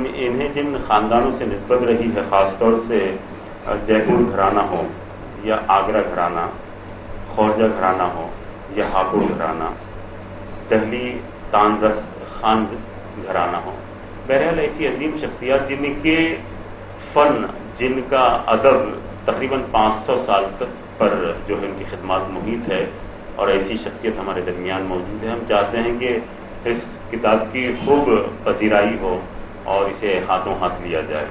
انہیں جن خاندانوں سے نسبت رہی ہے، خاص طور سے جے پور گھرانہ ہو یا آگرہ گھرانہ، خورجہ گھرانہ ہو یا ہاپوڑ گھرانہ، دہلی تاندرس خان گھرانہ ہو، بہرحال ایسی عظیم شخصیات جن کے فن، جن کا ادب تقریباً 500 سال تک پر جو ہے ان کی خدمات محیط ہے، اور ایسی شخصیت ہمارے درمیان موجود ہے. ہم چاہتے ہیں کہ اس کتاب کی خوب پذیرائی ہو اور اسے ہاتھوں ہاتھ لیا جائے.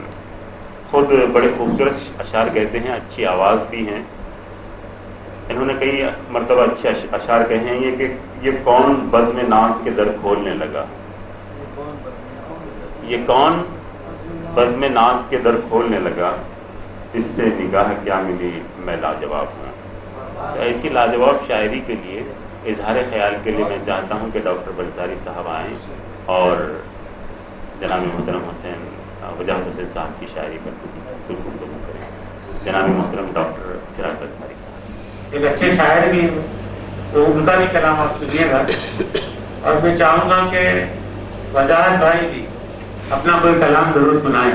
خود بڑے خوبصورت اشعار کہتے ہیں، اچھی آواز بھی ہیں. انہوں نے کئی مرتبہ اچھے اشعار کہے ہیں، یہ کہ یہ کون بزم ناز کے در کھولنے لگا، یہ کون بزم ناز کے در کھولنے لگا، اس سے نگاہ کیا ملی میں لاجواب ہوں. تو ایسی لاجواب شاعری کے لیے، اظہار خیال کے لیے میں چاہتا ہوں کہ ڈاکٹر بلتاری صاحب آئیں اور جناب محترم وجاہت حسین صاحب کی شاعری پر کچھ گفتگو کریں. جناب محترم ڈاکٹر سراج بلتاری صاحب ایک اچھے شاعر بھی ہیں، تو ان کا بھی کلام آپ سنیے گا. اور میں چاہوں گا کہ وجاہت بھائی بھی اپنا کوئی کلام ضرور سنائیں.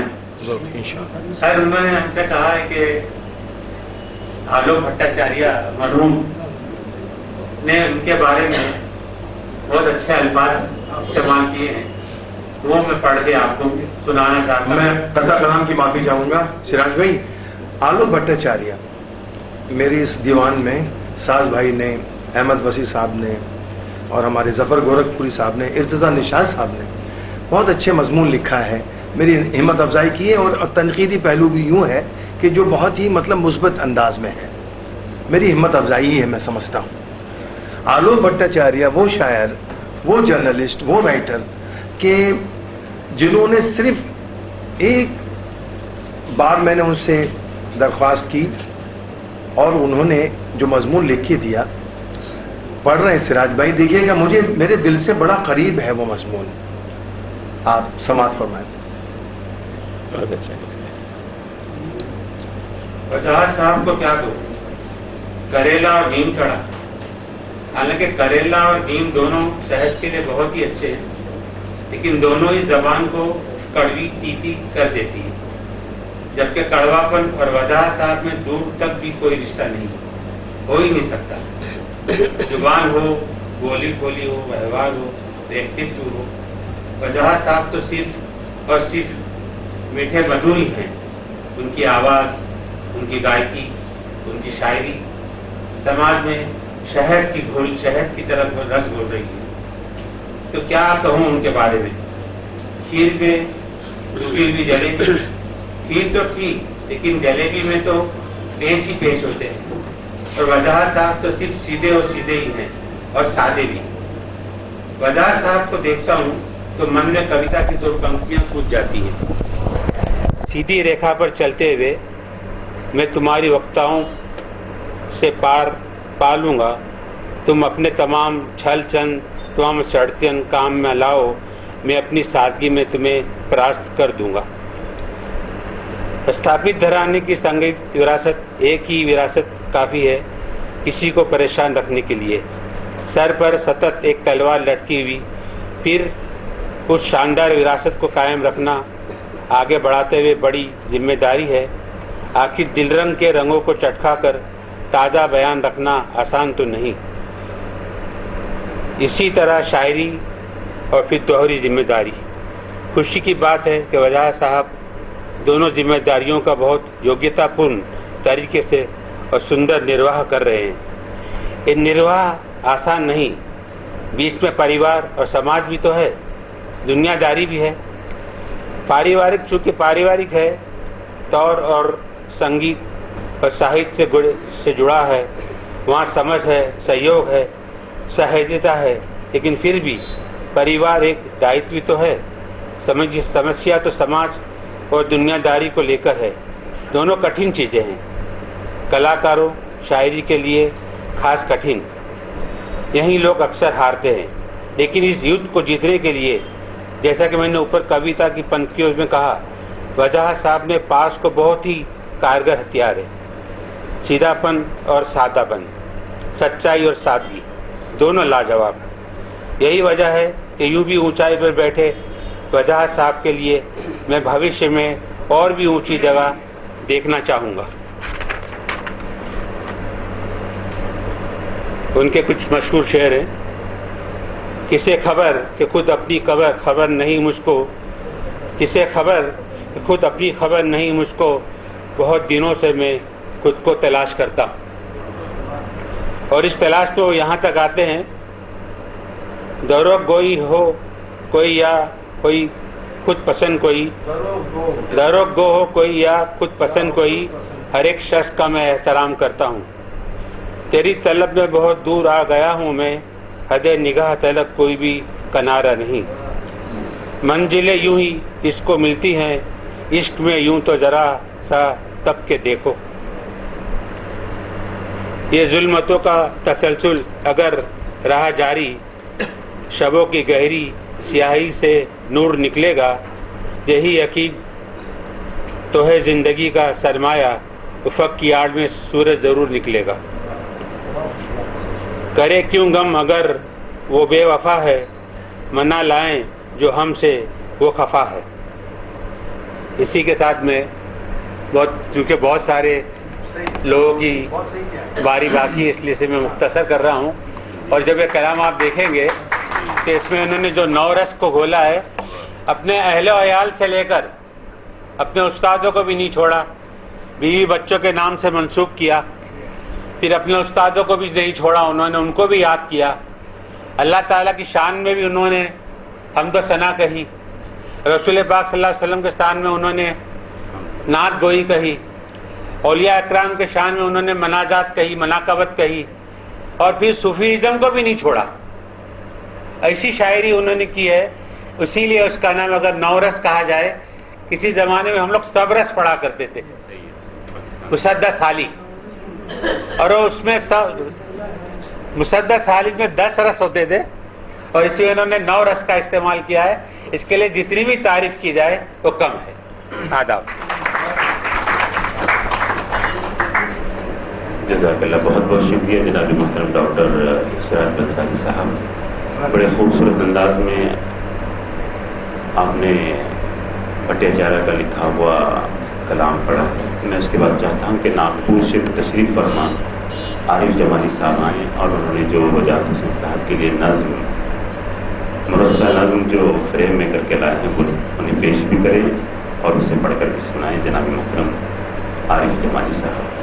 خیر، انہوں نے ہم سے کہا ہے کہ آلوک بھٹاچاریہ مرحوم نے ان کے بارے میں بہت اچھے الفاظ استعمال کیے ہیں، وہ میں پڑھ کے آپ کو سنانا چاہتا ہوں. میں قطع کلام کی معافی چاہوں گا. سراج بھائی، آلوک بھٹاچاریہ میری اس دیوان میں ساز بھائی نے، احمد وسیع صاحب نے اور ہمارے ظفر گورکھپوری صاحب نے، ارتضیٰ نشاط صاحب نے بہت اچھے مضمون لکھا ہے، میری ہمت افزائی کی ہے. اور تنقیدی پہلو بھی یوں ہے کہ جو بہت ہی مثبت انداز میں ہے، میری ہمت افزائی ہی ہے، میں سمجھتا ہوں. آلوک بھٹاچاریہ وہ شاعر، وہ جرنلسٹ، وہ رائٹر کہ جنہوں نے صرف ایک بار میں نے ان سے درخواست کی اور انہوں نے جو مضمون لکھ کے دیا، پڑھ رہے ہیں سراج بھائی، دیکھیے گا، مجھے میرے دل سے بڑا قریب ہے وہ مضمون. آپ سماعت فرمائیں. بہت اچھا. وجاہت صاحب کو کیا دو، کریلا اور نیم چڑھا. حالانکہ کریلا اور نیم دونوں صحت کے لیے بہت ہی اچھے ہیں، لیکن دونوں ہی زبان کو کڑوی تیتی کر دیتی ہے. جبکہ کڑواپن اور وجاہت صاحب میں دور تک بھی کوئی رشتہ نہیں، ہو ہی نہیں سکتا. زبان ہو، بولی بولی ہو، ویوہار ہو، دیکھتے چور ہو. وجاہت صاحب تو صرف اور صرف میٹھے مدھو ہی ہیں. ان کی آواز، ان کی گائکی، ان کی شاعری سماج میں شہد کی طرف رس گھول رہی ہے. تو کیا کہوں ان کے بارے میں. کھیر میں ڈوبی ہوئی جلیبی، کھیر تو ٹھیک، لیکن جلیبی میں تو پیچ ہی پیچ ہوتے ہیں. اور وجاہت صاحب تو صرف سیدھے اور سیدھے ہی ہیں، اور سادے بھی. وجاہت صاحب کو دیکھتا ہوں تو من میں کویتا کی دو پنکتیاں پھوٹ جاتی ہیں. سیدھی ریکھا پر چلتے ہوئے میں تمہاری وقتاؤں سے پا لوں گا. تم اپنے تمام چھل چند، تمام سڑتین کام میں لاؤ، میں اپنی سادگی میں تمہیں پراست کر دوں گا. استھاپت گھرانے کی سنگیت وراثت، ایک ہی وراثت کافی ہے کسی کو پریشان رکھنے کے لیے. سر پر سطت ایک تلوار لٹکی ہوئی، پھر اس شاندار وراثت کو قائم رکھنا آگے بڑھاتے ہوئے بڑی ذمہ داری ہے. آخر دل رنگ کے رنگوں کو چٹکا کر تازہ بیان رکھنا آسان تو نہیں. اسی طرح شاعری اور پھر دوہری ذمہ داری. خوشی کی بات ہے کہ وجاہت صاحب دونوں ذمہ داریوں کا بہت یوگیتا پورن طریقے سے اور سندر نرواہ کر رہے ہیں. یہ نرواہ آسان نہیں. بیچ میں پریوار اور سماج بھی تو ہے، دنیا داری بھی ہے. پاریوارک چونکہ پاریوارک ہے، طور اور سنگیت اور ساہتیہ سے جڑا ہے، وہاں سمجھ ہے، سہیوگ ہے، سہجتا ہے. لیکن پھر بھی پریوار ایک دائتو تو ہے. سمسیا تو سماج اور دنیا داری کو لے کر ہے. دونوں کٹھن چیزیں ہیں، کلاکاروں شاعری کے لیے خاص کٹھن. یہیں لوگ اکثر ہارتے ہیں. لیکن اس یدھ کو جیتنے کے لیے، جیسا کہ میں نے اوپر کویتا کی پنکتیوں میں کہا، وجاہت صاحب نے پاس کو بہت ہی کارگر ہتھیار ہے. سیدھا پن اور سادہ پن، سچائی اور سادگی، دونوں لاجواب. یہی وجہ ہے کہ یوں بھی اونچائی پر بیٹھے وضاحت صاحب کے لیے میں بھوشیہ میں اور بھی اونچی جگہ دیکھنا چاہوں گا. ان کے کچھ مشہور شعر ہیں. کسے خبر کہ خود اپنی خبر نہیں مجھ کو، کسے خبر کہ خود اپنی خبر نہیں مجھ کو، بہت دنوں سے میں خود کو تلاش کرتا ہوں. اور اس تلاش کو یہاں تک آتے ہیں، دروغ گوئی ہو کوئی یا کوئی خود پسند کوئی، دروغ گو ہو کوئی یا خود پسند کوئی، ہر ایک شخص کا میں احترام کرتا ہوں. تیری طلب میں بہت دور آ گیا ہوں میں، حد نگاہ تلک کوئی بھی کنارہ نہیں. منزلیں یوں ہی اس کو ملتی ہیں، عشق میں یوں تو ذرا سا تب کے دیکھو. یہ ظلمتوں کا تسلسل اگر رہا جاری، شبوں کی گہری سیاہی سے نور نکلے گا. یہی یقین تو ہے زندگی کا سرمایہ، افق کی آڑ میں سورج ضرور نکلے گا. کرے کیوں غم اگر وہ بے وفا ہے، منا لائیں جو ہم سے وہ خفا ہے. اسی کے ساتھ میں چونکہ بہت سارے لوگوں کی باری باقی ہے، اس لیے سے میں مختصر کر رہا ہوں. اور جب یہ کلام آپ دیکھیں گے کہ اس میں انہوں نے جو 9 رس کو گھولا ہے، اپنے اہل و عیال سے لے کر اپنے استادوں کو بھی نہیں چھوڑا، بیوی بچوں کے نام سے منسوب کیا، پھر اپنے استادوں کو بھی نہیں چھوڑا، انہوں نے ان کو بھی یاد کیا. اللہ تعالیٰ کی شان میں بھی انہوں نے حمد و ثنا کہی، رسول پاک صلی اللہ علیہ وسلم کے شان میں انہوں نے نعت گوئی کہی، اولیاء اکرام کے شان میں انہوں نے مناجات کہی، مناقبت کہی، اور پھر صوفیزم کو بھی نہیں چھوڑا. ایسی شاعری انہوں نے کی ہے. اسی لیے اس کا نام اگر 9 رس کہا جائے، کسی زمانے میں ہم لوگ سب رس پڑھا کرتے تھے، مسدس حالی، اور اس میں مسدس حالی میں 10 رس ہوتے تھے، اور اس میں انہوں نے 9 رس کا استعمال کیا ہے. اس کے لیے جتنی بھی تعریف کی جائے وہ کم ہے. آداب. جزاک اللہ. بہت بہت شکریہ جناب محترم ڈاکٹر سراج بنساری صاحب. بڑے خوبصورت انداز میں آپ نے بھٹاچاریہ کا لکھا ہوا کلام پڑھا. میں اس کے بعد چاہتا ہوں کہ ناگپور سے تشریف فرما عارف جمالی صاحب آئیں، اور انہوں نے جو وجاہت حسین صاحب کے لیے نظم، مرصع نظم جو فریم میں کر کے لائے ہیں، وہ انہیں پیش بھی کریں اور اسے پڑھ کر بھی سنائیں. جناب محترم عارف جمالی صاحب.